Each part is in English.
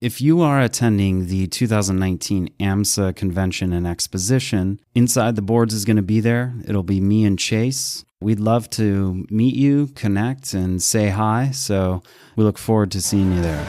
If you are attending the 2019 AMSA Convention and Exposition, Inside the Boards is going to be there. It'll be me and Chase. We'd love to meet you, connect, and say hi. So we look forward to seeing you there.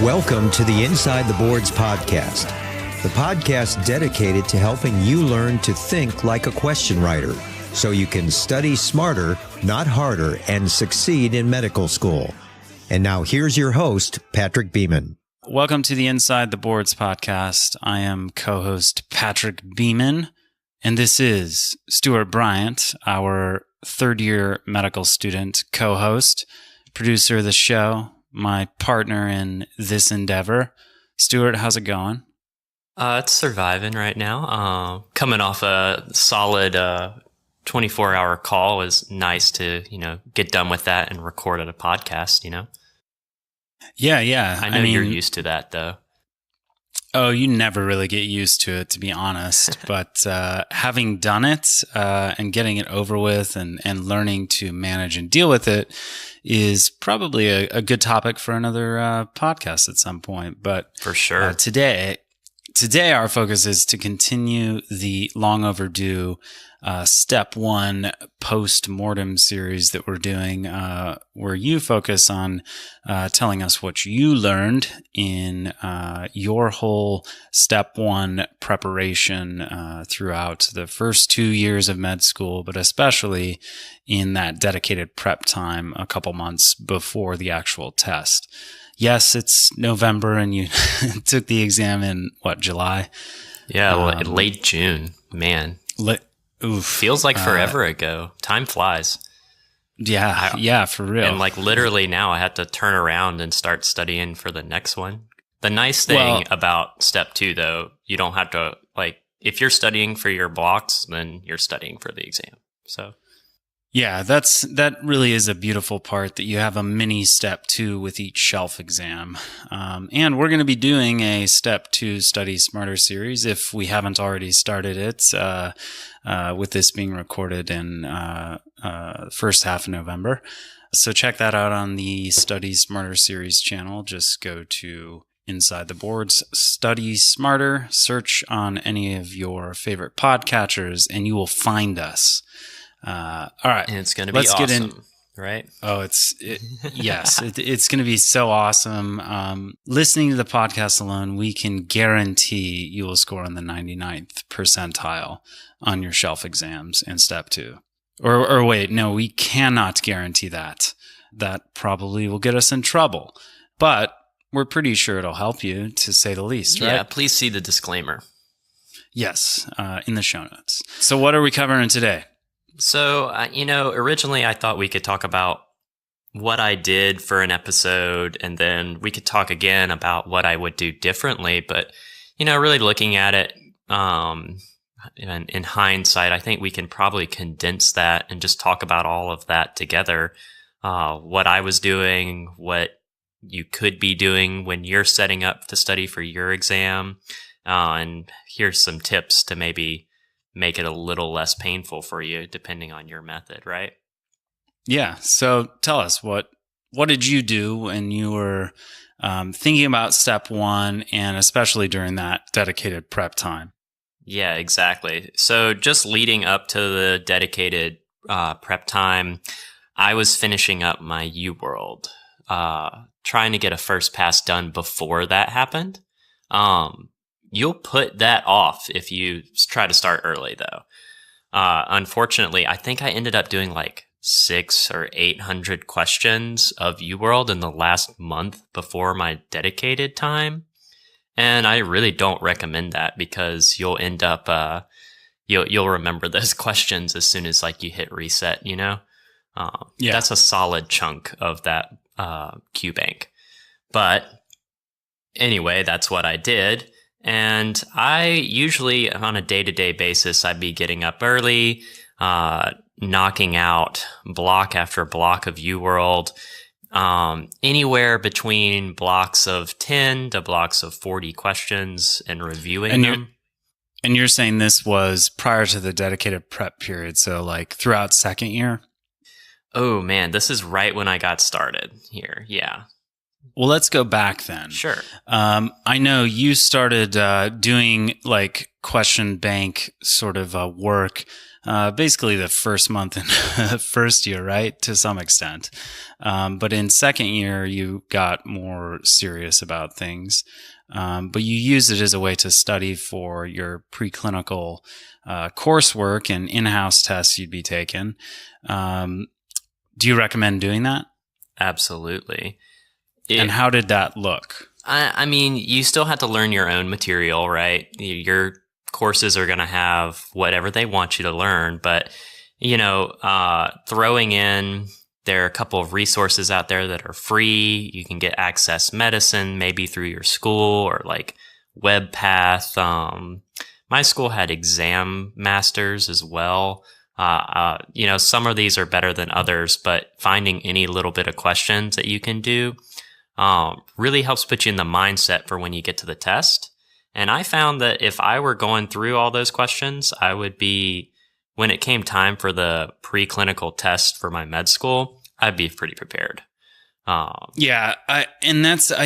Welcome to the Inside the Boards podcast, the podcast dedicated to helping you learn to think like a question writer so you can study smarter, not harder, and succeed in medical school. And now here's your host, Patrick Beeman. Welcome to the Inside the Boards podcast. I am co-host Patrick Beeman, and this is Stewart Bryant, our third-year medical student co-host, producer of the show, my partner in this endeavor. Stewart, how's it going? It's surviving right now. Coming off a solid 24-hour call. It was nice to, get done with that and record a podcast, Yeah. I mean, you're used to that, though. Oh, you never really get used to it, to be honest. But having done it and getting it over with and learning to manage and deal with it is probably a good topic for another podcast at some point. But for sure, today our focus is to continue the long overdue Step 1 Postmortem series that we're doing, where you focus on telling us what you learned in your whole Step 1 preparation throughout the first 2 years of med school, but especially in that dedicated prep time a couple months before the actual test. Yes, it's November and you took the exam in, July? Yeah, late June, man. Oof. Feels like forever ago. Time flies. Yeah, for real. And literally now I had to turn around and start studying for the next one. The nice thing about Step 2, though, you don't have to, if you're studying for your blocks, then you're studying for the exam. So... yeah, that really is a beautiful part, that you have a mini Step 2 with each shelf exam. And we're going to be doing a Step 2 Study Smarter series if we haven't already started it, with this being recorded in first half of November. So check that out on the Study Smarter series channel. Just go to Inside the Boards, Study Smarter, search on any of your favorite podcatchers, and you will find us. All right. And it's going to be awesome, right? Oh, yes, it's going to be so awesome. Listening to the podcast alone, we can guarantee you will score on the 99th percentile on your shelf exams in Step 2. Or wait, no, we cannot guarantee that. That probably will get us in trouble, but we're pretty sure it'll help you, to say the least, right? Yeah, please see the disclaimer. Yes, in the show notes. So what are we covering today? So, originally I thought we could talk about what I did for an episode, and then we could talk again about what I would do differently. But, really looking at it in hindsight, I think we can probably condense that and just talk about all of that together. What I was doing, what you could be doing when you're setting up to study for your exam, and here's some tips to maybe make it a little less painful for you, depending on your method, right? Yeah. So tell us, what did you do when you were thinking about Step 1, and especially during that dedicated prep time? Yeah, exactly. So just leading up to the dedicated prep time, I was finishing up my UWorld, trying to get a first pass done before that happened. You'll put that off if you try to start early, though. Unfortunately, I think I ended up doing 600 or 800 questions of UWorld in the last month before my dedicated time. And I really don't recommend that, because you'll end up, you'll remember those questions as soon as you hit reset, Yeah. That's a solid chunk of that Qbank. But anyway, that's what I did. And I usually, on a day-to-day basis, I'd be getting up early, knocking out block after block of UWorld, anywhere between blocks of 10 to blocks of 40 questions, and reviewing them. And you're saying this was prior to the dedicated prep period, so like throughout second year? Oh man, this is right when I got started here. Yeah. Well, let's go back then. Sure. I know you started doing like question bank sort of work basically the first month in first year, right? To some extent. But in second year, you got more serious about things. But you used it as a way to study for your preclinical coursework and in-house tests you'd be taking. Do you recommend doing that? Absolutely. And how did that look? I mean, you still have to learn your own material, right? Your courses are going to have whatever they want you to learn, but throwing in, there are a couple of resources out there that are free. You can get Access Medicine maybe through your school or like WebPath. My school had Exam Masters as well. Some of these are better than others, but finding any little bit of questions that you can do really helps put you in the mindset for when you get to the test. And I found that if I were going through all those questions, I would be, when it came time for the preclinical test for my med school, I'd be pretty prepared. I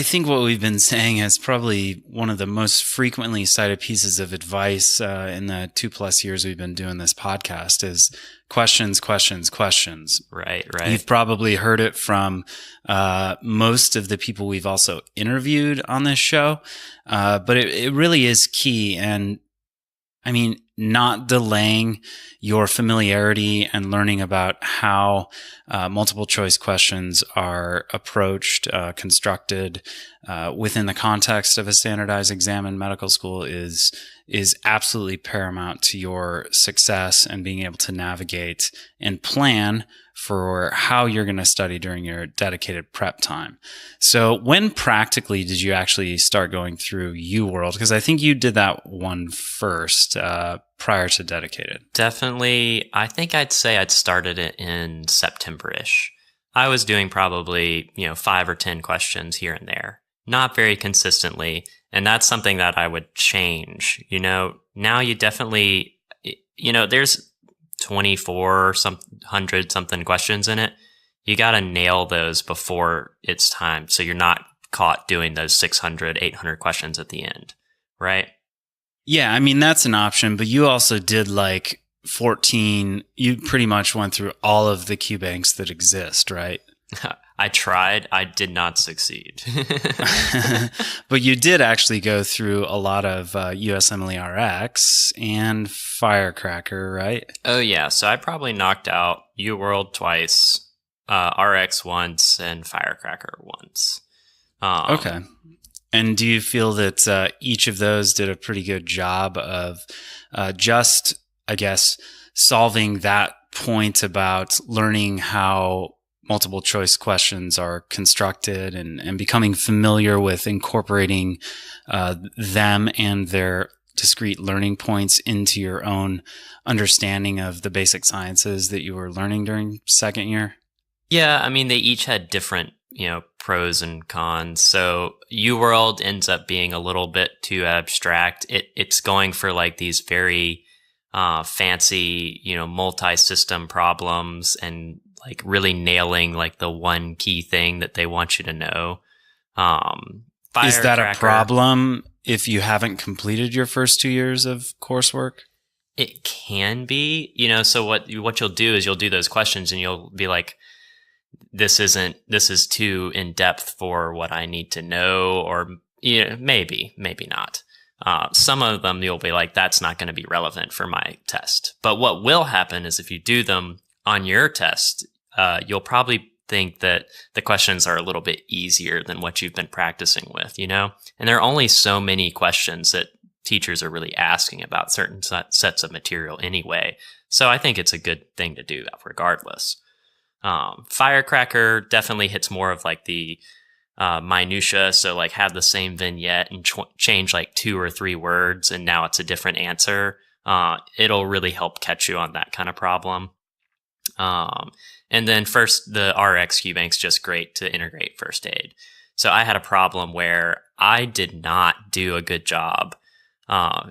think what we've been saying is probably one of the most frequently cited pieces of advice in the 2+ years we've been doing this podcast is questions, questions, questions. Right. You've probably heard it from most of the people we've also interviewed on this show, but it really is key. And I mean, not delaying your familiarity and learning about how multiple choice questions are approached, constructed within the context of a standardized exam in medical school is absolutely paramount to your success and being able to navigate and plan for how you're going to study during your dedicated prep time. So when practically did you actually start going through UWorld? Because I think you did that one first prior to dedicated. Definitely. I think I'd say I'd started it in September-ish. I was doing probably, 5 or 10 questions here and there, not very consistently. And that's something that I would change. Now you definitely, there's 2,400 something questions in it. You got to nail those before it's time. So you're not caught doing those 600, 800 questions at the end, right? Yeah, I mean, that's an option, but you also did like 14, you pretty much went through all of the Qbanks that exist, right? I tried. I did not succeed. But you did actually go through a lot of USMLE RX and Firecracker, right? Oh, yeah. So I probably knocked out UWorld twice, RX once, and Firecracker once. Okay. And do you feel that each of those did a pretty good job of just, I guess, solving that point about learning how multiple choice questions are constructed and becoming familiar with incorporating them and their discrete learning points into your own understanding of the basic sciences that you were learning during second year? Yeah, I mean, they each had different, pros and cons. So UWorld ends up being a little bit too abstract. It's going for like these very fancy, multi-system problems and like really nailing like the one key thing that they want you to know. Is that a problem if you haven't completed your first 2 years of coursework? It can be, so what you'll do is you'll do those questions and you'll be like, this is too in depth for what I need to know, or maybe not. Some of them you'll be like, that's not going to be relevant for my test. But what will happen is if you do them on your test, you'll probably think that the questions are a little bit easier than what you've been practicing with, And there are only so many questions that teachers are really asking about certain sets of material anyway. So I think it's a good thing to do regardless. Firecracker definitely hits more of like the minutia. So like have the same vignette and change like 2 or 3 words and now it's a different answer. It'll really help catch you on that kind of problem. And then first, the RX Qbank's just great to integrate first aid. So I had a problem where I did not do a good job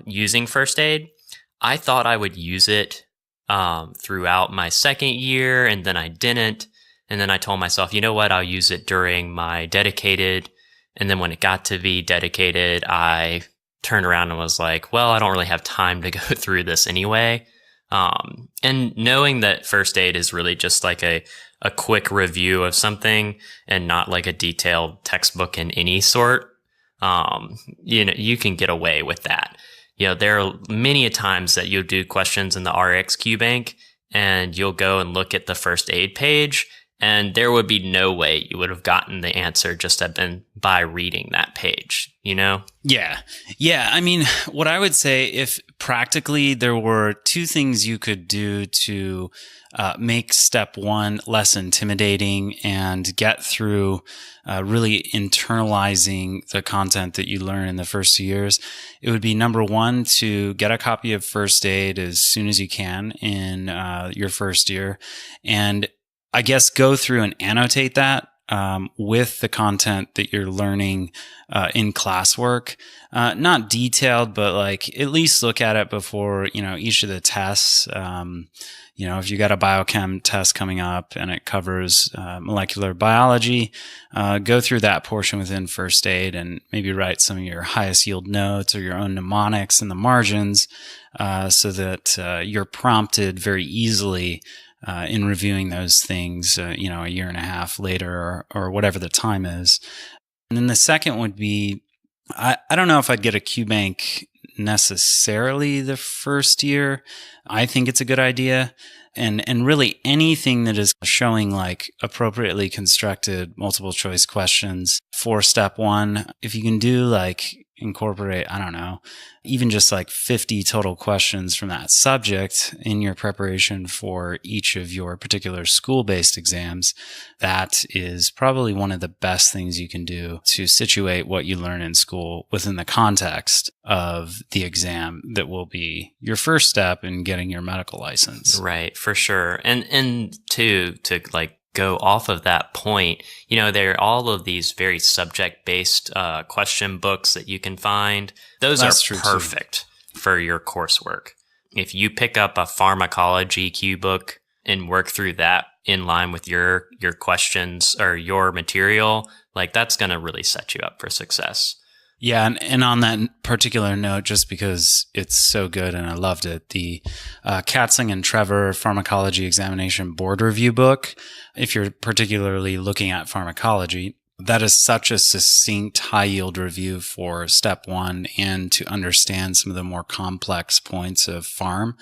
using first aid. I thought I would use it throughout my second year, and then I didn't. And then I told myself, you know what, I'll use it during my dedicated. And then when it got to be dedicated, I turned around and was like, well, I don't really have time to go through this anyway. And knowing that first aid is really just like a quick review of something and not like a detailed textbook in any sort, you can get away with that. There are many a times that you'll do questions in the RX Qbank and you'll go and look at the first aid page, and there would be no way you would have gotten the answer just by reading that page, Yeah. Yeah. I mean, what I would say, if practically there were two things you could do to make step one less intimidating and get through really internalizing the content that you learn in the first 2 years, it would be number one, to get a copy of first aid as soon as you can in your first year. And I guess go through and annotate that with the content that you're learning in classwork. Not detailed, but like at least look at it before, each of the tests. If you got a biochem test coming up and it covers molecular biology, go through that portion within first aid and maybe write some of your highest yield notes or your own mnemonics in the margins so that you're prompted very easily in reviewing those things, a year and a half later or whatever the time is. And then the second would be, I don't know if I'd get a Qbank necessarily the first year. I think it's a good idea. And really anything that is showing like appropriately constructed multiple choice questions for step one, if you can do like incorporate, I don't know, even just like 50 total questions from that subject in your preparation for each of your particular school-based exams, that is probably one of the best things you can do to situate what you learn in school within the context of the exam that will be your first step in getting your medical license. Right, for sure. And to like go off of that point, there are all of these very subject-based question books that you can find. Those are perfect for your coursework. If you pick up a pharmacology Q book and work through that in line with your questions or your material, like that's going to really set you up for success. Yeah, and on that particular note, just because it's so good and I loved it, the Katzing and Trevor Pharmacology Examination Board Review book, if you're particularly looking at pharmacology, that is such a succinct, high-yield review for step one and to understand some of the more complex points of pharm.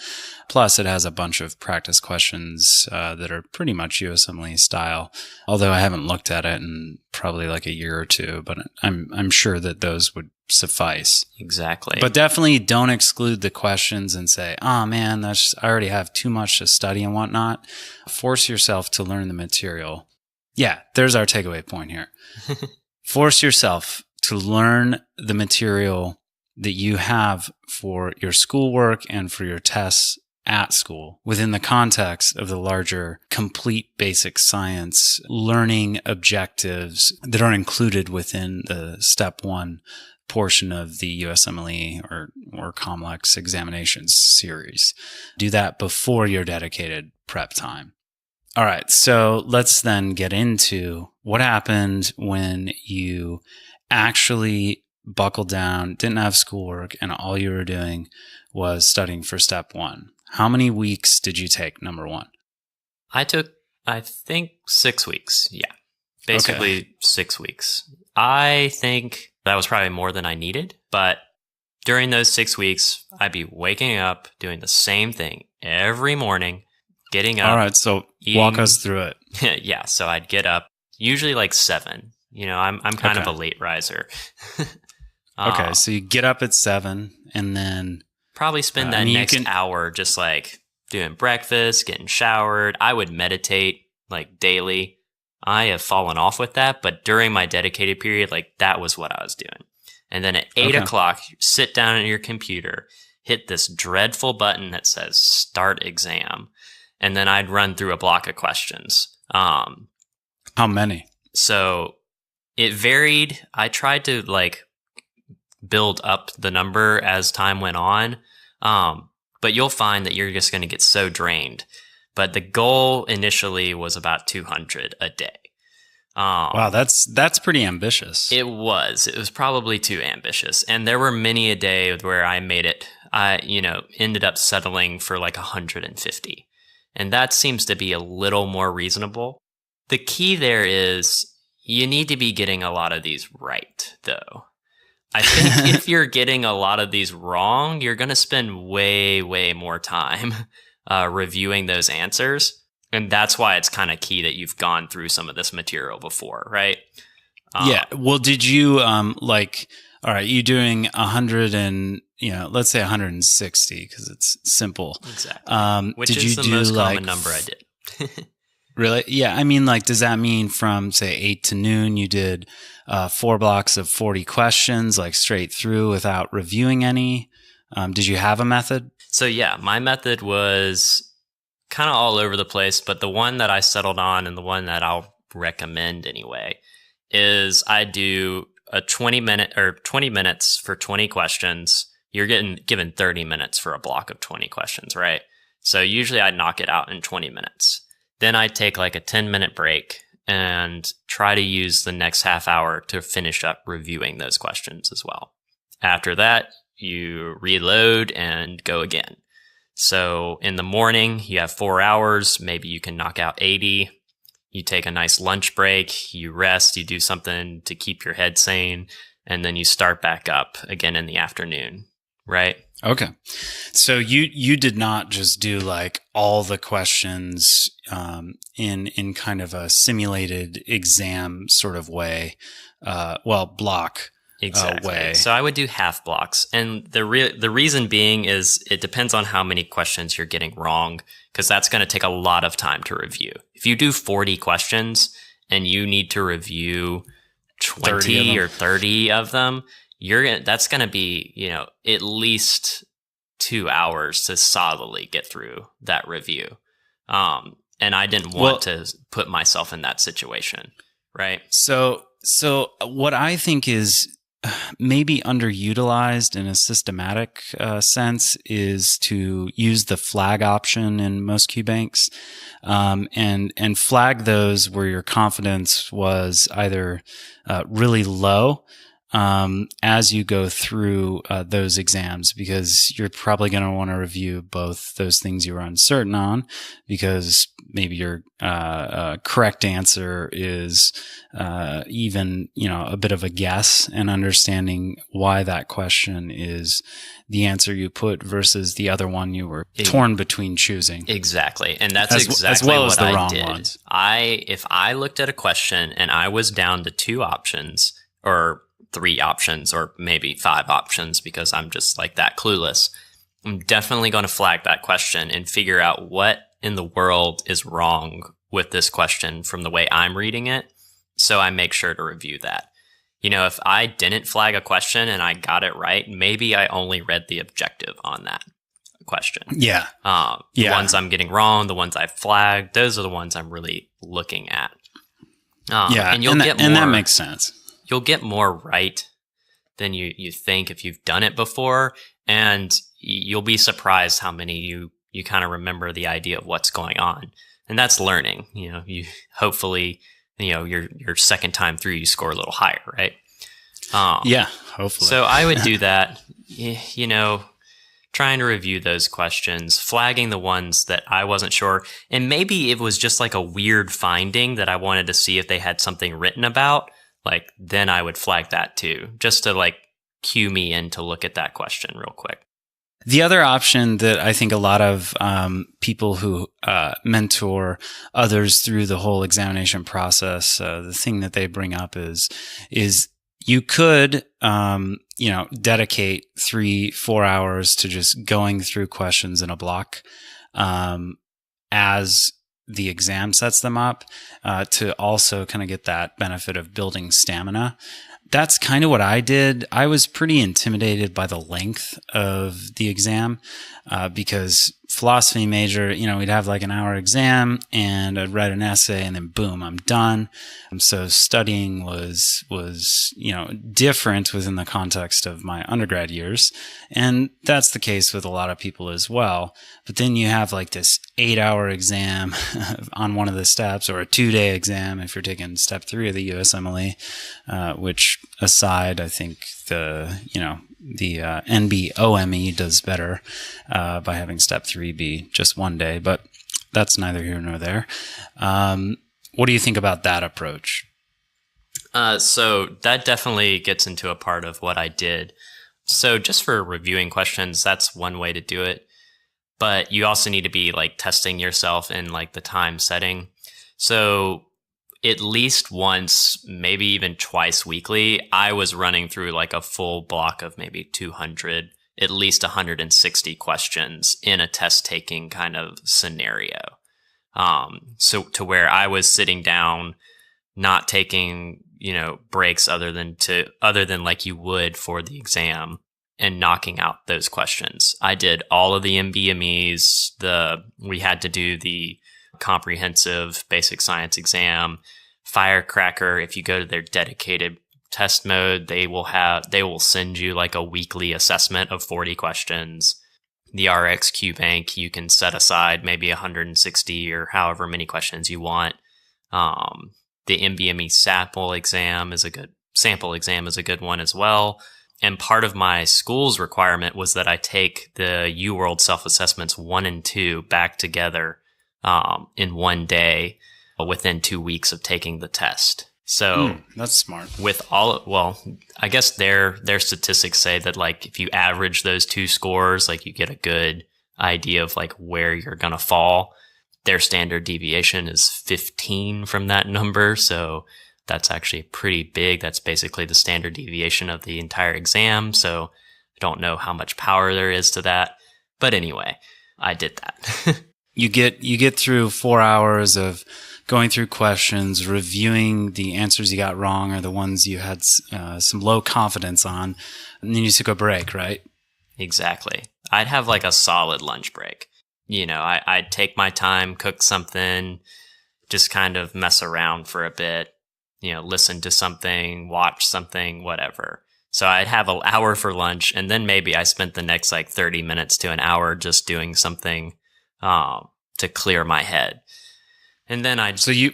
Plus, it has a bunch of practice questions that are pretty much USMLE style, although I haven't looked at it in probably like a year or two, but I'm sure that those would suffice. Exactly. But definitely don't exclude the questions and say, oh man, I already have too much to study and whatnot. Force yourself to learn the material. Yeah, there's our takeaway point here. Force yourself to learn the material that you have for your schoolwork and for your tests at school within the context of the larger complete basic science learning objectives that are included within the step one portion of the USMLE or COMLEX examinations series. Do that before your dedicated prep time. All right, so let's then get into what happened when you actually buckled down, didn't have schoolwork, and all you were doing was studying for step one. How many weeks did you take, number one? I took, I think, 6 weeks. Yeah, basically 6 weeks. I think that was probably more than I needed, but during those 6 weeks, I'd be waking up, doing the same thing every morning, getting up. All right, so walk us through it. Yeah, so I'd get up, usually like 7. I'm kind of a late riser. Okay, so you get up at 7 and then probably spend that next hour just like doing breakfast, getting showered. I would meditate like daily. I have fallen off with that, but during my dedicated period, like that was what I was doing. And then at 8 o'clock, you sit down at your computer, hit this dreadful button that says start exam. And then I'd run through a block of questions. How many? So it varied. I tried to like build up the number as time went on. But you'll find that you're just going to get so drained. But the goal initially was about 200 a day. Wow, that's pretty ambitious. It was probably too ambitious. And there were many a day where I made it, ended up settling for like 150. And that seems to be a little more reasonable. The key there is you need to be getting a lot of these right, though. I think if you're getting a lot of these wrong, you're going to spend way, way more time reviewing those answers. And that's why it's kind of key that you've gone through some of this material before, right? Yeah. Well, did you, all right, you doing 100 and, let's say 160 because it's simple. Exactly. Which is the most common number I did. Really? Yeah. I mean, does that mean from, say, 8 to noon, you did 4 blocks of 40 questions, straight through without reviewing any? Did you have a method? So, yeah, my method was kind of all over the place, but the one that I settled on and the one that I'll recommend anyway is I do a 20 minutes for 20 questions. You're getting given 30 minutes for a block of 20 questions, right? So usually I knock it out in 20 minutes. Then I take a 10-minute break and try to use the next half hour to finish up reviewing those questions as well. After that, you reload and go again. So in the morning, you have 4 hours. Maybe you can knock out 80. You take a nice lunch break, you rest, you do something to keep your head sane, and then you start back up again in the afternoon, right? Okay. So you did not just do all the questions in kind of a simulated exam sort of way, block way. So I would do half blocks. And the reason being is it depends on how many questions you're getting wrong, because that's going to take a lot of time to review. If you do 40 questions and you need to review 20 or 30 of them, that's going to be, at least 2 hours to solidly get through that review. And I didn't want to put myself in that situation, right? So what I think is maybe underutilized in a systematic sense is to use the flag option in most Qbanks, and flag those where your confidence was either really low as you go through those exams, because you're probably going to want to review both those things you were uncertain on, because maybe your correct answer is even a bit of a guess, and understanding why that question is the answer you put versus the other one you were torn between choosing. Exactly. And that's exactly what I did. If I looked at a question and I was down to 2 options or 3 options or maybe 5 options because I'm just that clueless, I'm definitely going to flag that question and figure out what in the world is wrong with this question from the way I'm reading it. So I make sure to review that. If I didn't flag a question and I got it right, maybe I only read the objective on that question. Yeah. The ones I'm getting wrong, the ones I flagged, those are the ones I'm really looking at. And that makes sense. You'll get more right than you think if you've done it before, and you'll be surprised how many you kind of remember the idea of what's going on. And that's learning. You hopefully, your second time through, you score a little higher, right? Hopefully. So I would do that, trying to review those questions, flagging the ones that I wasn't sure. And maybe it was just a weird finding that I wanted to see if they had something written about. Then I would flag that too, just to cue me in to look at that question real quick. The other option that I think a lot of people who mentor others through the whole examination process, the thing that they bring up is you could, dedicate 3-4 hours to just going through questions in a block as the exam sets them up, to also kind of get that benefit of building stamina. That's kind of what I did. I was pretty intimidated by the length of the exam, because philosophy major, we'd have like an hour exam and I'd write an essay and then boom, I'm done. So studying was, different within the context of my undergrad years. And that's the case with a lot of people as well. But then you have like this 8-hour exam on one of the steps, or a 2-day exam if you're taking step 3 of the USMLE, which aside, I think the NBOME does better by having step 3 be just 1 day, but that's neither here nor there. What do you think about that approach? So that definitely gets into a part of what I did. So just for reviewing questions, that's one way to do it. But you also need to be like testing yourself in like the time setting. So at least once, maybe even twice weekly, I was running through like a full block of maybe 200, at least 160 questions in a test taking kind of scenario. So to where I was sitting down, not taking, breaks other than like you would for the exam, and knocking out those questions. I did all of the MBMEs. We had to do the comprehensive basic science exam. Firecracker, if you go to their dedicated test mode, they will send you like a weekly assessment of 40 questions. The RX Qbank, you can set aside maybe 160 or however many questions you want. The MBME sample exam is a good one as well. And part of my school's requirement was that I take the UWorld self-assessments 1 and 2 back together in 1 day within 2 weeks of taking the test. So that's smart. I guess their statistics say that like if you average those 2 scores, like you get a good idea of like where you're going to fall. Their standard deviation is 15 from that number. So that's actually pretty big. That's basically the standard deviation of the entire exam. So I don't know how much power there is to that. But anyway, I did that. You get through 4 hours of going through questions, reviewing the answers you got wrong or the ones you had some low confidence on, and then you took a break, right? Exactly. I'd have like a solid lunch break. I'd take my time, cook something, just kind of mess around for a bit, listen to something, watch something, whatever. So I'd have an hour for lunch, and then maybe I spent the next like 30 minutes to an hour just doing something to clear my head. And then I'd you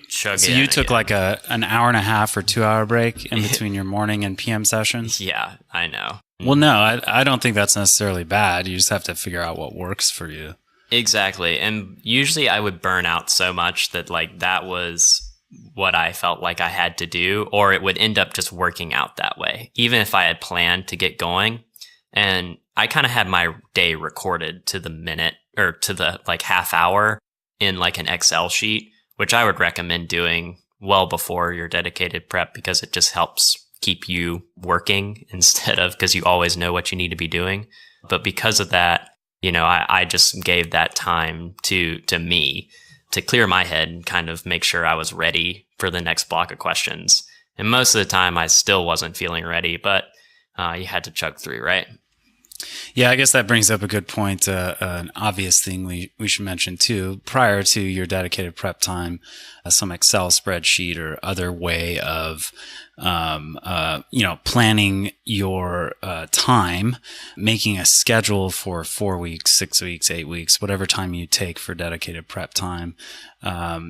took like an hour and a half or 2-hour break in between your morning and PM sessions? Yeah, I know. Well, no, I don't think that's necessarily bad. You just have to figure out what works for you. Exactly. And usually I would burn out so much that like that was what I felt like I had to do, or it would end up just working out that way, even if I had planned to get going. And I kind of had my day recorded to the minute or to the like half hour in like an Excel sheet, which I would recommend doing well before your dedicated prep, because it just helps keep you working instead of, because you always know what you need to be doing. But because of that, I just gave that time to me to clear my head and kind of make sure I was ready for the next block of questions. And most of the time I still wasn't feeling ready, but you had to chug through, right? Yeah, I guess that brings up a good point. An obvious thing we should mention too, prior to your dedicated prep time, some Excel spreadsheet or other way of, planning your time, making a schedule for 4 weeks, 6 weeks, 8 weeks, whatever time you take for dedicated prep time,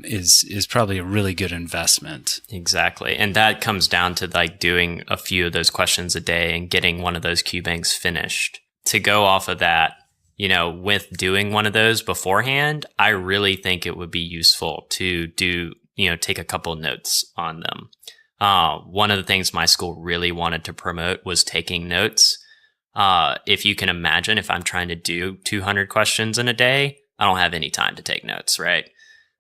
is probably a really good investment. Exactly. And that comes down to like doing a few of those questions a day and getting one of those Qbanks finished. To go off of that, with doing one of those beforehand, I really think it would be useful to do, take a couple notes on them. One of the things my school really wanted to promote was taking notes. If you can imagine, if I'm trying to do 200 questions in a day, I don't have any time to take notes, right?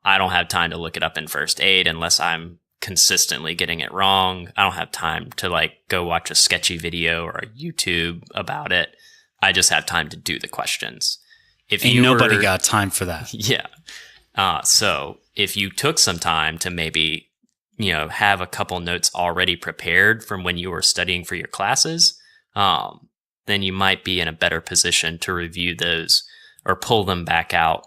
I don't have time to look it up in first aid unless I'm consistently getting it wrong. I don't have time to like go watch a sketchy video or a YouTube about it. I just have time to do the questions. Nobody got time for that. Yeah. So if you took some time to maybe, have a couple notes already prepared from when you were studying for your classes, then you might be in a better position to review those or pull them back out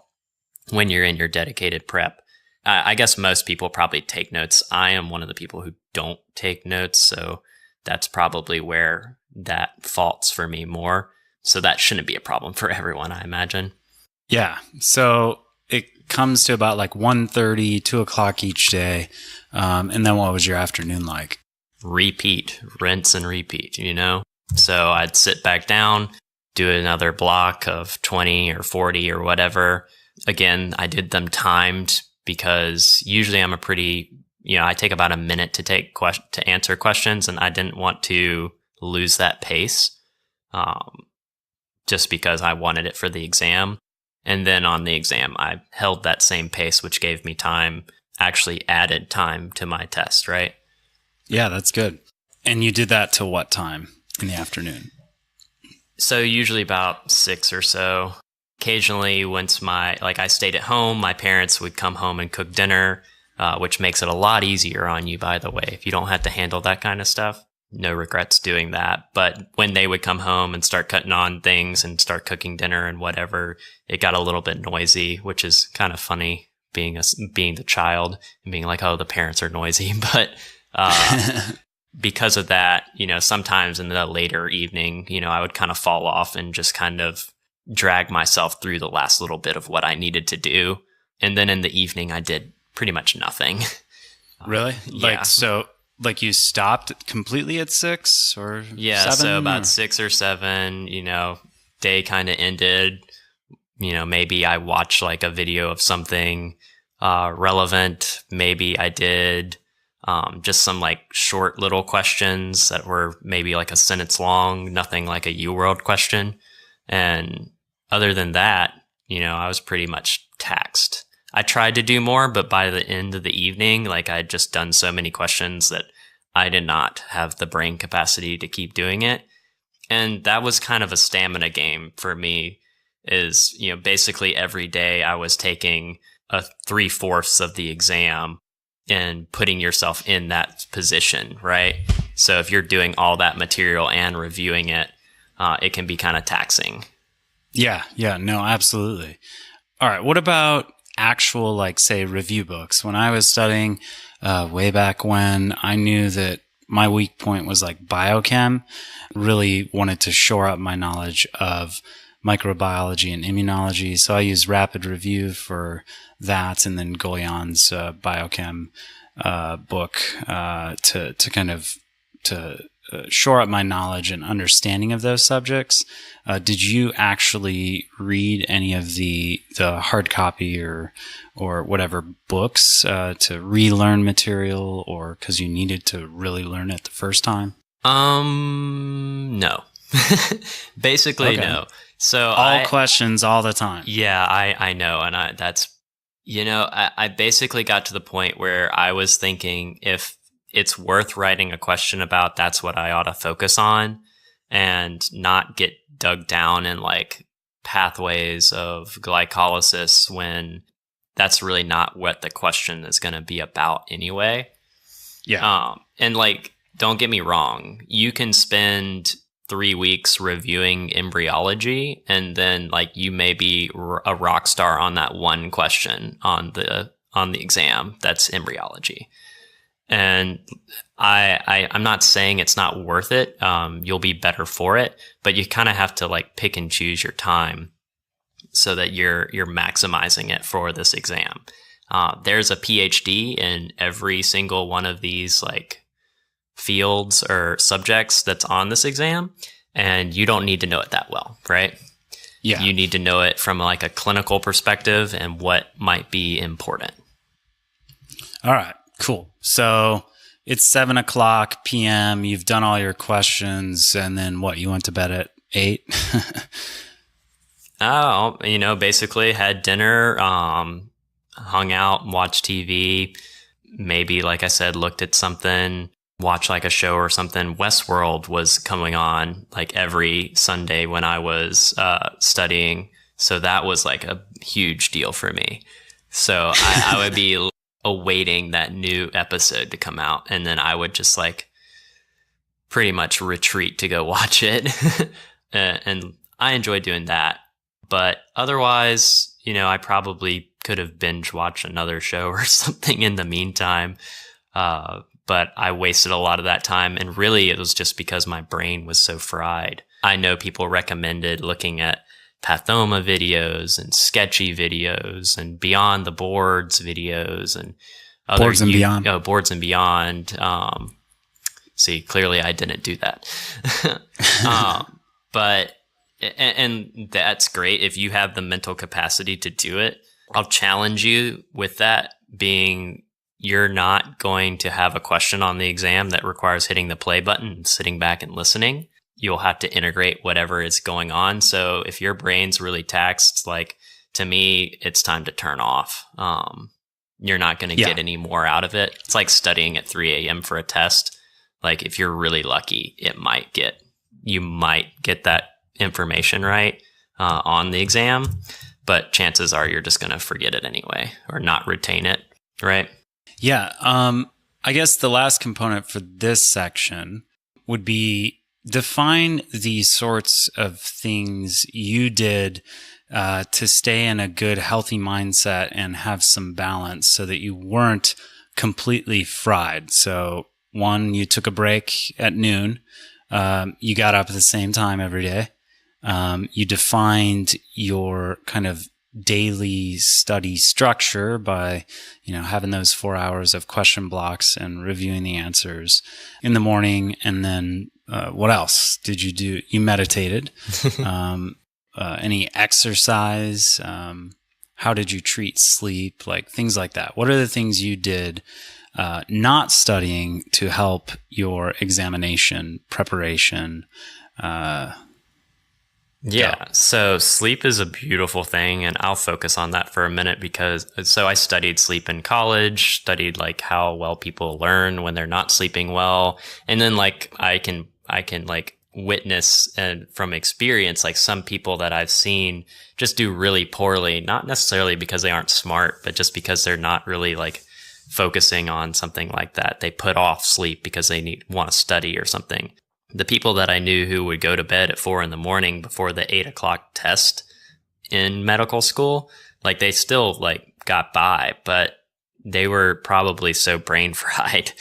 when you're in your dedicated prep. I guess most people probably take notes. I am one of the people who don't take notes, so that's probably where that faults for me more. So that shouldn't be a problem for everyone, I imagine. Yeah. So it comes to about like 1:30, 2 o'clock each day. And then what was your afternoon like? Repeat, rinse and repeat, you know? So I'd sit back down, do another block of 20 or 40 or whatever. Again, I did them timed because usually I'm a pretty, I take about a minute to answer questions, and I didn't want to lose that pace just because I wanted it for the exam. And then on the exam, I held that same pace, which gave me time, actually added time to my test, right? Yeah, that's good. And you did that till what time in the afternoon? So usually about 6 or so. Occasionally, once I stayed at home, my parents would come home and cook dinner, which makes it a lot easier on you, by the way, if you don't have to handle that kind of stuff. No regrets doing that. But when they would come home and start cutting on things and start cooking dinner and whatever, it got a little bit noisy, which is kind of funny being the child and being like, oh, the parents are noisy. But because of that, sometimes in the later evening, I would kind of fall off and just kind of drag myself through the last little bit of what I needed to do. And then in the evening, I did pretty much nothing. Really? Yeah. Like you stopped completely at 6 or 7? So about 6 or 7, day kind of ended. Maybe I watched like a video of something relevant. Maybe I did just some like short little questions that were maybe like a sentence long, nothing like a UWorld question. And other than that, I was pretty much taxed. I tried to do more, but by the end of the evening, like I'd just done so many questions that I did not have the brain capacity to keep doing it. And that was kind of a stamina game for me is, basically every day I was taking 3/4 of the exam and putting yourself in that position, right? So if you're doing all that material and reviewing it, it can be kind of taxing. Yeah, no, absolutely. All right, what about actual, like, say, review books? When I was studying way back when, I knew that my weak point was like biochem. Really wanted to shore up my knowledge of microbiology and immunology. So I used Rapid Review for that, and then Goyan's biochem book to kind of shore up my knowledge and understanding of those subjects. Did you actually read any of the hard copy or whatever books to relearn material, or because you needed to really learn it the first time? No. Basically, okay. No. So all questions all the time. Yeah, I know. And I basically got to the point where I was thinking if it's worth writing a question about, that's what I ought to focus on and not get dug down in like pathways of glycolysis when that's really not what the question is going to be about anyway. Yeah. And like, don't get me wrong. You can spend 3 weeks reviewing embryology and then like you may be a rock star on that one question on the exam. That's embryology. And I'm not saying it's not worth it. You'll be better for it, but you kind of have to like pick and choose your time so that you're maximizing it for this exam. There's a PhD in every single one of these like fields or subjects that's on this exam, and you don't need to know it that well, right? Yeah. You need to know it from like a clinical perspective and what might be important. All right. Cool. So it's 7:00 p.m. You've done all your questions, and then what? You went to bed at 8? Basically had dinner, hung out, watched TV. Maybe, like I said, looked at something, watched like a show or something. Westworld was coming on like every Sunday when I was studying, so that was like a huge deal for me. So I would be awaiting that new episode to come out, and then I would just like pretty much retreat to go watch it. And I enjoy doing that. But otherwise, I probably could have binge watched another show or something in the meantime. But I wasted a lot of that time. And really, it was just because my brain was so fried. I know people recommended looking at Pathoma videos and Sketchy videos and Beyond the Boards videos and other Boards and Beyond. Boards and Beyond. See, clearly I didn't do that. But that's great if you have the mental capacity to do it. I'll challenge you with that being you're not going to have a question on the exam that requires hitting the play button and sitting back and listening. You'll have to integrate whatever is going on. So if your brain's really taxed, like to me, it's time to turn off. You're not going to get any more out of it. It's like studying at 3 a.m. for a test. Like if you're really lucky, you might get that information right on the exam, but chances are you're just going to forget it anyway or not retain it, right? Yeah. I guess the last component for this section would be define the sorts of things you did to stay in a good, healthy mindset and have some balance so that you weren't completely fried. So one, you took a break at noon. You got up at the same time every day. You defined your kind of daily study structure by, having those 4 hours of question blocks and reviewing the answers in the morning. And then, what else did you do? You meditated, any exercise? How did you treat sleep? Like things like that. What are the things you did, not studying to help your examination preparation? So sleep is a beautiful thing, and I'll focus on that for a minute because I studied sleep in college, studied like how well people learn when they're not sleeping well, and then like I can like witness and from experience like some people that I've seen just do really poorly, not necessarily because they aren't smart, but just because they're not really like focusing on something like that. They put off sleep because they want to study or something. The people that I knew who would go to bed at 4 a.m. before the 8 o'clock test in medical school, like they still like got by, but they were probably so brain fried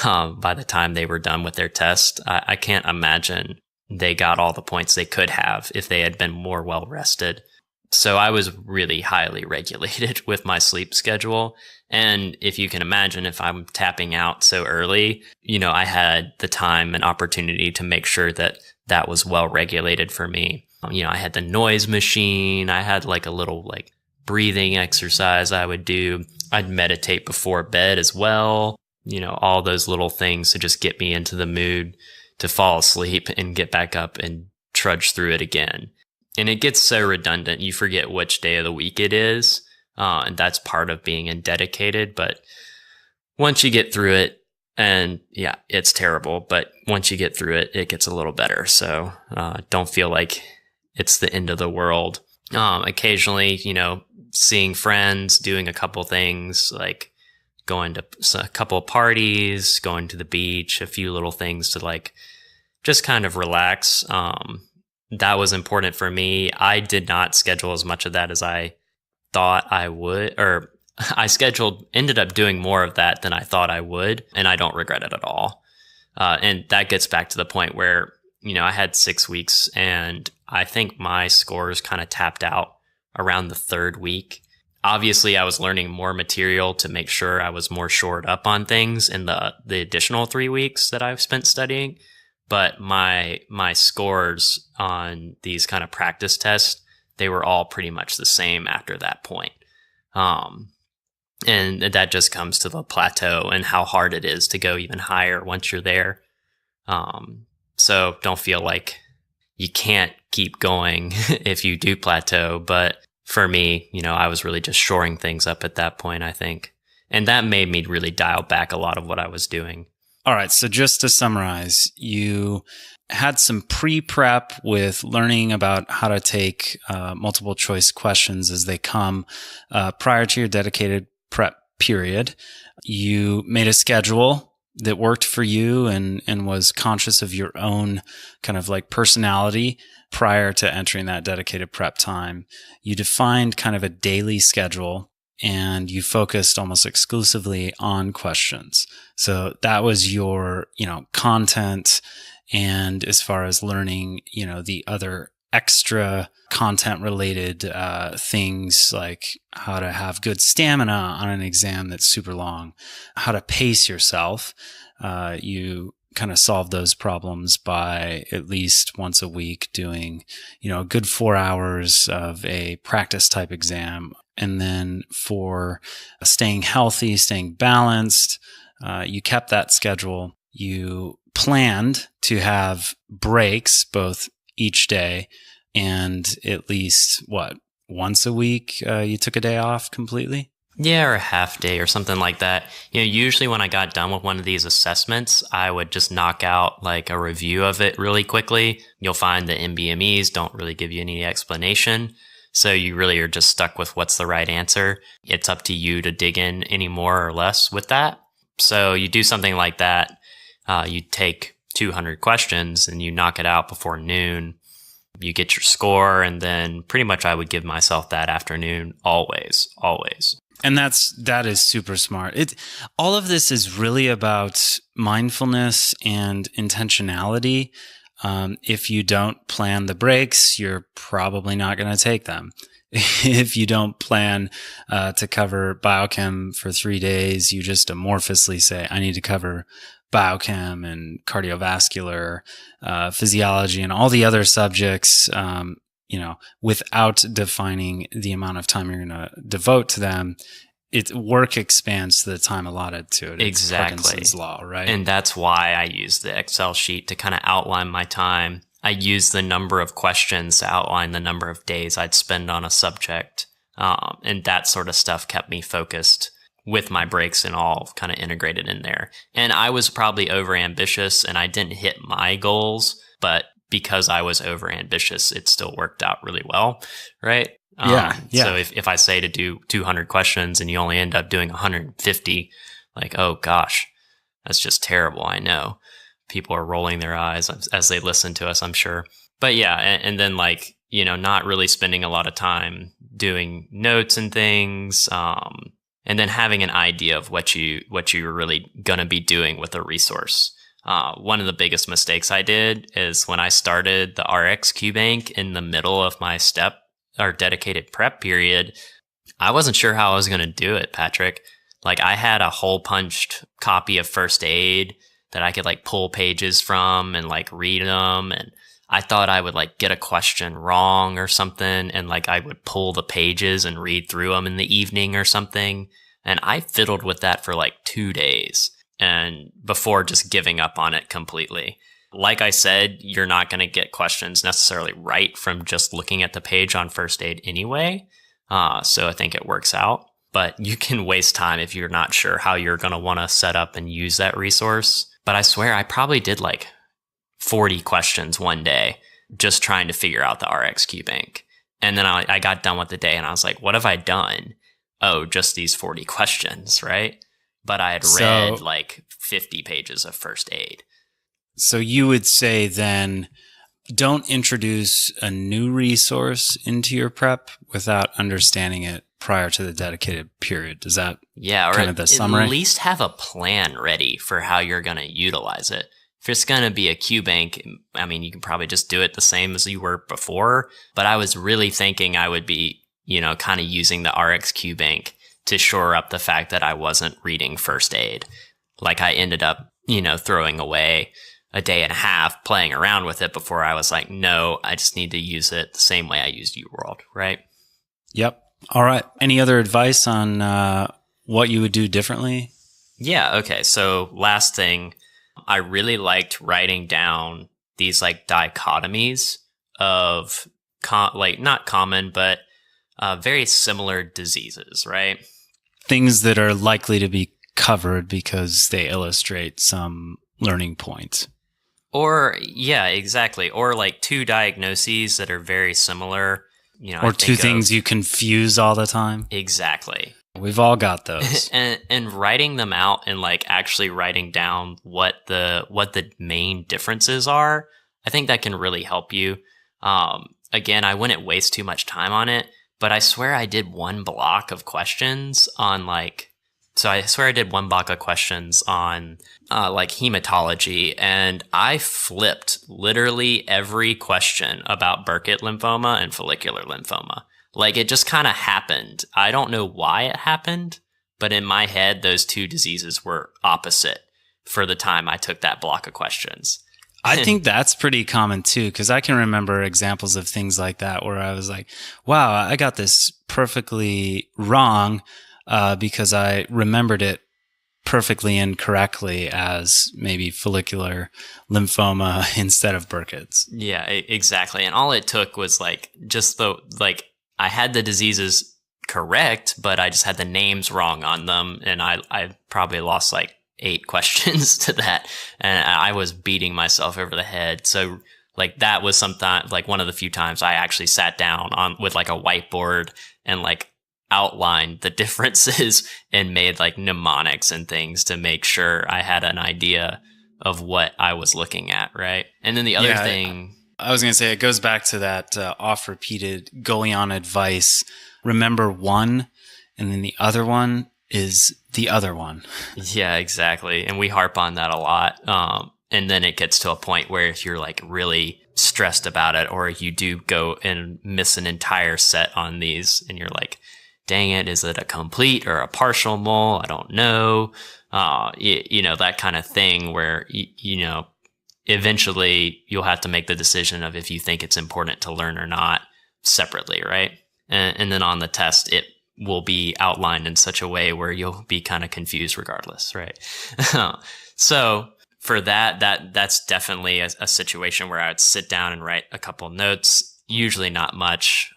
by the time they were done with their test. I can't imagine they got all the points they could have if they had been more well rested. So I was really highly regulated with my sleep schedule. And if you can imagine, if I'm tapping out so early, I had the time and opportunity to make sure that that was well regulated for me. I had the noise machine. I had like a little like breathing exercise I would do. I'd meditate before bed as well. All those little things to just get me into the mood to fall asleep and get back up and trudge through it again. And it gets so redundant. You forget which day of the week it is. And that's part of being dedicated. But once you get through it, and yeah, it's terrible, but once you get through it, it gets a little better. So don't feel like it's the end of the world. Occasionally, seeing friends, doing a couple things like going to a couple of parties, going to the beach, a few little things to like just kind of relax. That was important for me. I did not schedule as much of that as I thought I would, or I ended up doing more of that than I thought I would, and I don't regret it at all. And that gets back to the point where, I had 6 weeks, and I think my scores kind of tapped out around the 3rd week. Obviously, I was learning more material to make sure I was more shored up on things in the additional 3 weeks that I've spent studying. But my scores on these kind of practice tests, they were all pretty much the same after that point. And that just comes to the plateau and how hard it is to go even higher once you're there. So don't feel like you can't keep going if you do plateau. But for me, I was really just shoring things up at that point, I think. And that made me really dial back a lot of what I was doing. All right. So just to summarize, you had some pre-prep with learning about how to take multiple choice questions as they come prior to your dedicated prep period. You made a schedule that worked for you and was conscious of your own kind of like personality prior to entering that dedicated prep time. You defined kind of a daily schedule and you focused almost exclusively on questions. So that was your, content. And as far as learning, the other extra content related things like how to have good stamina on an exam that's super long, how to pace yourself. You kind of solve those problems by at least once a week doing, a good 4 hours of a practice type exam. And then for staying healthy, staying balanced, you kept that schedule. You planned to have breaks both each day and at least once a week you took a day off completely? Yeah, or a half day or something like that. Usually when I got done with one of these assessments, I would just knock out like a review of it really quickly. You'll find the NBMEs don't really give you any explanation. So you really are just stuck with what's the right answer. It's up to you to dig in any more or less with that. So you do something like that. You take 200 questions and you knock it out before noon. You get your score, and then pretty much I would give myself that afternoon always. And that is super smart. All of this is really about mindfulness and intentionality. If you don't plan the breaks, you're probably not going to take them. If you don't plan to cover biochem for 3 days, you just amorphously say, I need to cover biochem and cardiovascular, physiology, and all the other subjects, without defining the amount of time you're going to devote to them. Work expands the time allotted to it. Exactly. It's Parkinson's law, right? And that's why I use the Excel sheet to kind of outline my time. I use the number of questions to outline the number of days I'd spend on a subject. And that sort of stuff kept me focused with my breaks and all kind of integrated in there. And I was probably overambitious and I didn't hit my goals, but because I was overambitious, it still worked out really well, right? Yeah. So if I say to do 200 questions and you only end up doing 150, like, oh gosh, that's just terrible. I know people are rolling their eyes as they listen to us, I'm sure. But yeah, and then like, not really spending a lot of time doing notes and things, and then having an idea of what you're really going to be doing with a resource. One of the biggest mistakes I did is when I started the RX Qbank in the middle of my step or dedicated prep period, I wasn't sure how I was going to do it, Patrick. Like I had a hole punched copy of first aid that I could like pull pages from and like read them. And I thought I would like get a question wrong or something. And like I would pull the pages and read through them in the evening or something. And I fiddled with that for like 2 days and before just giving up on it completely. Like I said, you're not going to get questions necessarily right from just looking at the page on first aid anyway. So I think it works out, but you can waste time if you're not sure how you're going to want to set up and use that resource. But I swear I probably did like 40 questions one day just trying to figure out the RX Qbank. And then I got done with the day and I was like, what have I done? Oh, just these 40 questions, right? But I had read like 50 pages of first aid. So you would say then, don't introduce a new resource into your prep without understanding it prior to the dedicated period. Is that kind of the summary? At least have a plan ready for how you're going to utilize it. If it's going to be a Qbank, I mean, you can probably just do it the same as you were before. But I was really thinking I would be, kind of using the RX Qbank to shore up the fact that I wasn't reading first aid. Like I ended up, throwing away a day and a half playing around with it before I was like, no, I just need to use it the same way I used UWorld, right? Yep. All right. Any other advice on what you would do differently? Yeah. Okay. So last thing, I really liked writing down these like dichotomies of not common, but very similar diseases, right? Things that are likely to be covered because they illustrate some learning point. Or, yeah, exactly. Or like two diagnoses that are very similar. Or two things you confuse all the time. Exactly. we've all got those. and writing them out and like actually writing down what the main differences are, I think that can really help you. Again, I wouldn't waste too much time on it, but I swear I did one block of questions on like hematology, and I flipped literally every question about Burkitt lymphoma and follicular lymphoma. Like, it just kind of happened. I don't know why it happened, but in my head, those two diseases were opposite for the time I took that block of questions. I think that's pretty common too, because I can remember examples of things like that where I was like, wow, I got this perfectly wrong because I remembered it perfectly incorrectly as maybe follicular lymphoma instead of Burkitt's. Yeah, exactly. And all it took was I had the diseases correct, but I just had the names wrong on them. And I probably lost like 8 questions to that. And I was beating myself over the head. So like that was like one of the few times I actually sat down with like a whiteboard and like outlined the differences and made like mnemonics and things to make sure I had an idea of what I was looking at. Right. And then the other thing, I was going to say, it goes back to that oft-repeated Golion advice. Remember one, and then the other one is the other one. Yeah, exactly. And we harp on that a lot. And then it gets to a point where if you're like really stressed about it, or you do go and miss an entire set on these, and you're like, dang it, is it a complete or a partial mole? I don't know. That kind of thing where, eventually you'll have to make the decision of if you think it's important to learn or not separately, right? And then on the test, it will be outlined in such a way where you'll be kind of confused regardless, right? So for that's definitely a situation where I would sit down and write a couple notes, usually not much,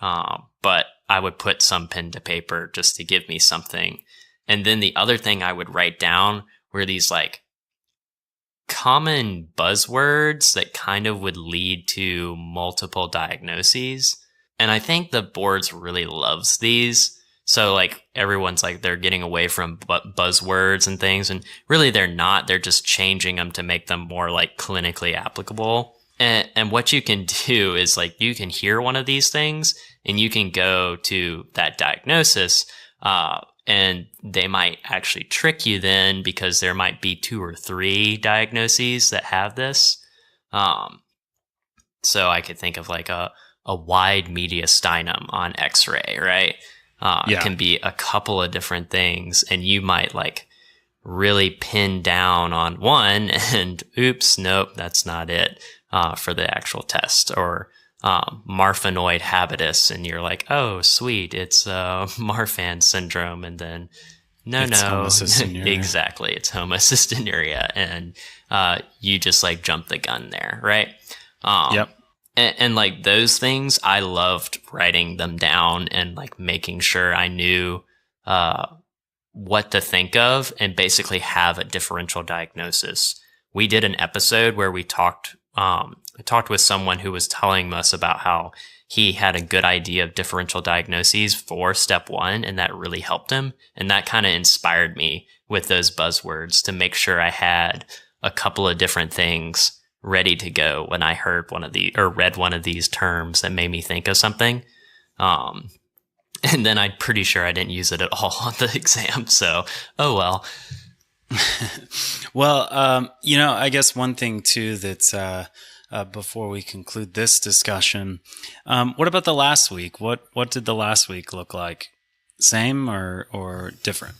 but I would put some pen to paper just to give me something. And then the other thing I would write down were these like common buzzwords that kind of would lead to multiple diagnoses. And I think the boards really loves these. So like everyone's like, they're getting away from buzzwords and things, and really they're not. They're just changing them to make them more like clinically applicable. And what you can do is like, you can hear one of these things and you can go to that diagnosis, and they might actually trick you then, because there might be 2 or 3 diagnoses that have this. So I could think of like a wide mediastinum on X-ray, right? It can be a couple of different things, and you might like really pin down on one and oops, nope, that's not it for the actual test. Or Marfanoid habitus, and you're like, oh, sweet, it's Marfan syndrome, and then it's homocystinuria. Exactly, it's homocystinuria, and you just like jump the gun there, right? Yep. And like those things, I loved writing them down and like making sure I knew what to think of and basically have a differential diagnosis. We did an episode where we talked with someone who was telling us about how he had a good idea of differential diagnoses for step 1, and that really helped him. And that kind of inspired me with those buzzwords to make sure I had a couple of different things ready to go when I heard read one of these terms that made me think of something. And then I'm pretty sure I didn't use it at all on the exam. So, oh well. Well, I guess one thing too that's before we conclude this discussion, what about the last week? What did the last week look like? Same or different?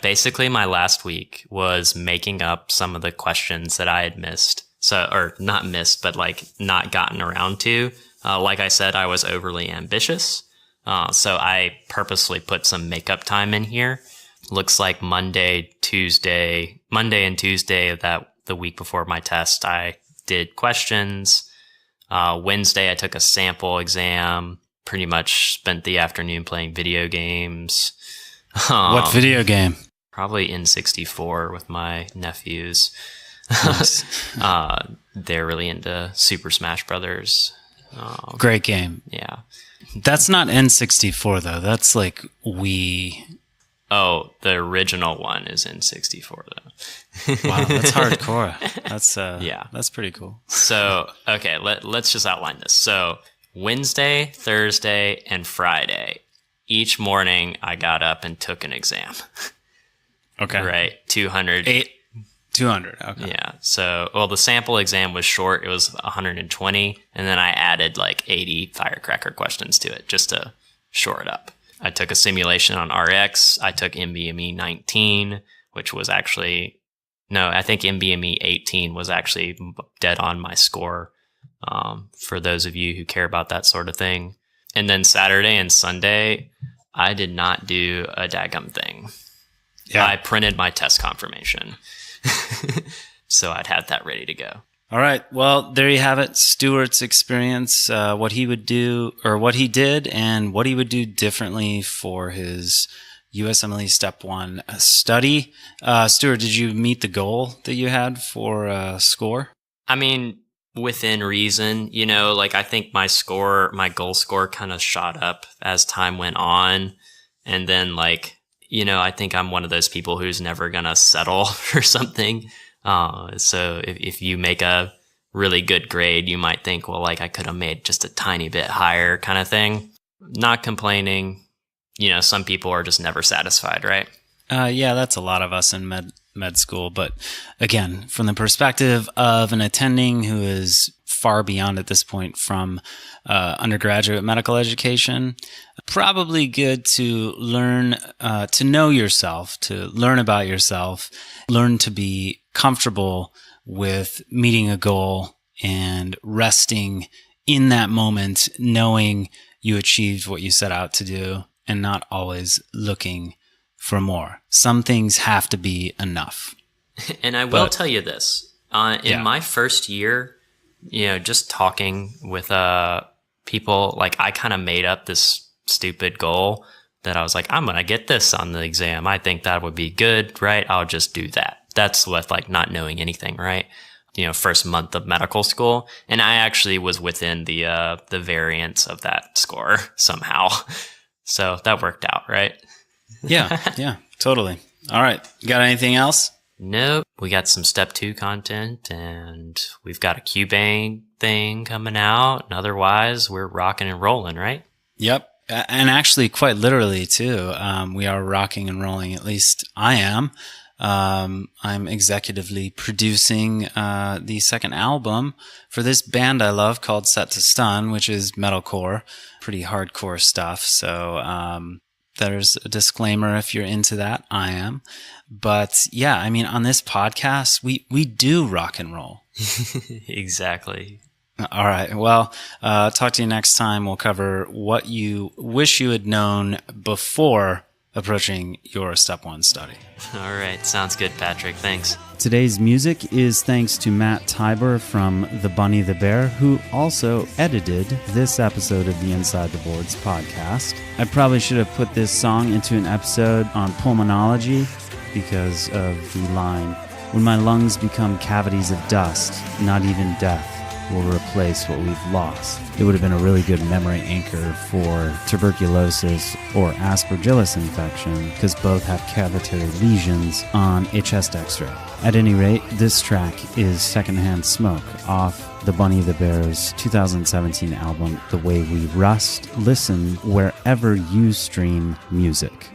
Basically, my last week was making up some of the questions that I had missed. So, or not missed, but like not gotten around to. Like I said, I was overly ambitious. So I purposely put some makeup time in here. Looks like Monday and Tuesday that the week before my test, I did questions. Wednesday, I took a sample exam. Pretty much spent the afternoon playing video games. What video game? Probably N64 with my nephews. Nice. They're really into Super Smash Brothers. Great game. Yeah. That's not N64 though. That's like Wii Oh, the original one is in 64 though. Wow, that's hardcore. That's yeah, that's pretty cool. So, okay, let's just outline this. So, Wednesday, Thursday, and Friday, each morning I got up and took an exam. Okay. Right, 200. 200. Okay. Yeah. So, well, the sample exam was short. It was 120, and then I added like 80 firecracker questions to it just to shore it up. I took a simulation on RX. I took NBME 19, which was actually, no, I think NBME 18 was actually dead on my score, for those of you who care about that sort of thing. And then Saturday and Sunday, I did not do a daggum thing. Yeah. I printed my test confirmation. So I'd have that ready to go. All right. Well, there you have it. Stewart's experience, what he would do or what he did and what he would do differently for his USMLE Step 1 study. Stewart, did you meet the goal that you had for score? I mean, within reason, like I think my goal score kind of shot up as time went on. And then like, I think I'm one of those people who's never going to settle for something. So if you make a really good grade, you might think, well, like I could have made just a tiny bit higher kind of thing. Not complaining. Some people are just never satisfied, right? Yeah, that's a lot of us in med school. But again, from the perspective of an attending who is far beyond at this point from undergraduate medical education, probably good to learn to know yourself, to learn about yourself, learn to be comfortable with meeting a goal and resting in that moment, knowing you achieved what you set out to do and not always looking for more. Some things have to be enough. And I will tell you this, in my first year, just talking with people, like I kind of made up this stupid goal that I was like, I'm going to get this on the exam. I think that would be good, right? I'll just do that. That's with like not knowing anything, right? First month of medical school. And I actually was within the variance of that score somehow. So that worked out, right? Yeah, totally. All right. Got anything else? Nope. We got some step 2 content and we've got a Qbank thing coming out. And otherwise we're rocking and rolling, right? Yep. And actually quite literally too. We are rocking and rolling. At least I am. I'm executively producing the second album for this band I love called Set to Stun, which is metalcore, pretty hardcore stuff. So there's a disclaimer if you're into that. I am. But yeah, I mean, on this podcast, we do rock and roll. Exactly. All right. Well, talk to you next time. We'll cover what you wish you had known before approaching your Step 1 study. All right. Sounds good, Patrick. Thanks. Today's music is thanks to Matt Tiber from The Bunny the Bear, who also edited this episode of the Inside the Boards podcast. I probably should have put this song into an episode on pulmonology because of the line, "When my lungs become cavities of dust, not even death will replace what we've lost." It would have been a really good memory anchor for tuberculosis or aspergillus infection because both have cavitary lesions on a chest x-ray. At any rate, this track is Secondhand Smoke off the Bunny the Bear's 2017 album, The Way We Rust. Listen wherever you stream music.